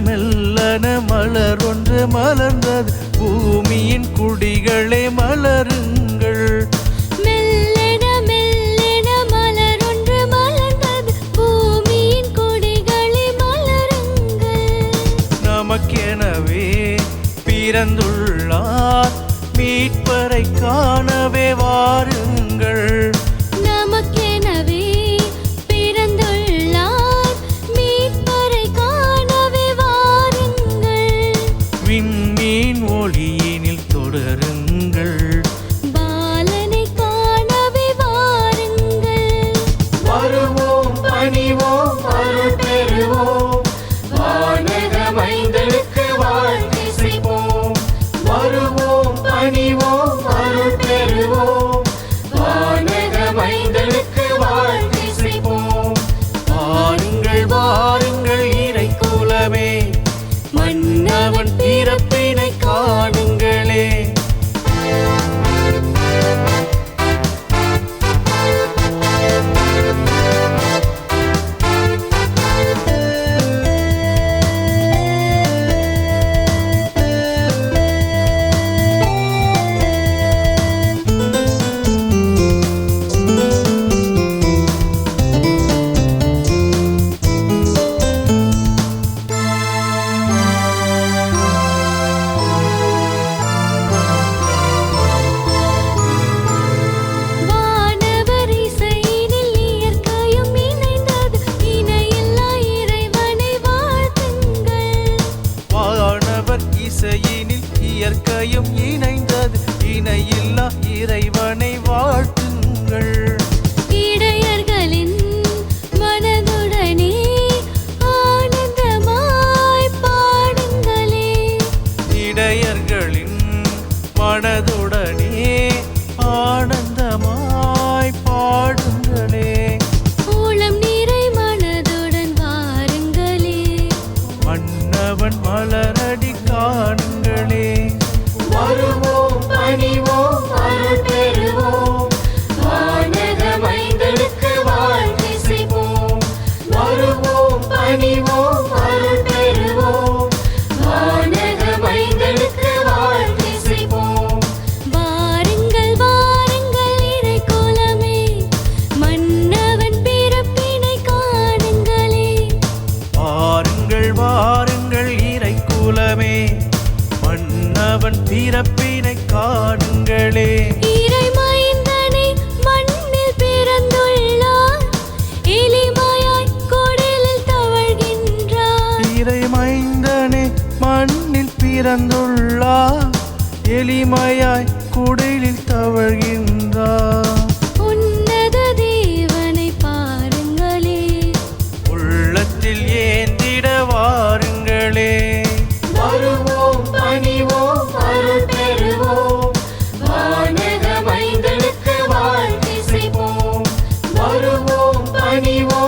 மெல்லன மலர் ஒன்று மலர்ந்தது பூமியின் குடிகளே மலருங்கள். மெல்லன மெல்லன மலர் ஒன்று மலர்ந்தது பூமியின் குடிகளே மலருங்கள். நமக்கெனவே பிறந்துள்ளார் மீட்பரை காணவே வாருங்கள். நமக்கெனவே பிறந்துள்ளார் மீட்பரை காணவே வாருங்கள். விண்மீன் ஒளியினில் தொடருங்கள். பாலனை காணவே வாருங்கள். வருவோம் பணிவோம் அருள் பெறுவோம் வானக மைந்தனுக்கு வாழ்த்திசைப்போம். வருவோம் பணிவோம் அருள் பெறுவோம் வானக மைந்தனுக்கு வாழ்த்திசைப்போம். வாருங்கள் வாருங்கள் இறை குலமே மன்னவன் பிறப்பினை காணுங்களே. வானவர் இசையினில் இயற்கையும் இணைந்தது இணையில்லா இறைவனை வாழ்த்துங்கள். வானவர் இசையினில் இயற்கையும் இணைந்தது இணையில்லா இறைவனை வாழ்த்துங்கள். இடையர்களின் மனதுடனே ஆனந்தமாய் பாடுங்களே. இடையர்களின் மனதுடனே ஆனந்தமாய் பாடுங்களே. ஊழம் நிறை மனதுடன் வாருங்களே. மன்னவன் மலரடி காணுங்களே. வருவோம் பணிவோம் அருள் பெறுவோம் வானக மைந்தனுக்கு வாழ்த்திசைப்போம். வருவோம் பணிவோம் அருள் பெறுவோம் வானக மைந்தனுக்கு வாழ்த்திசைப்போம். வாருங்கள் வாருங்கள் இறை குலமே மன்னவன் பிறப்பினை காணுங்களே. வாருங்கள் வாருங்கள் இறை குலமே மன்னவன் பிறப்பினை காணுங்களே. இறை மைந்தனை மண்ணில் பிறந்துள்ளார் எளிமையாய் குடிலில் தவழ்கின்றார். இறை மைந்தனே மண்ணில் பிறந்துள்ளார் எளிமையாய் குடிலில் தவழ்கின்றார். உன்னத தேவனை பாருங்களே. உள்ளத்தில் ஏந்திட வாருங்களே. வருவோம் பணிவோம் அருள் பெறுவோம் வானக மைந்தனுக்கு வாழ்த்திசைப்போம். வருவோம் பணிவோம்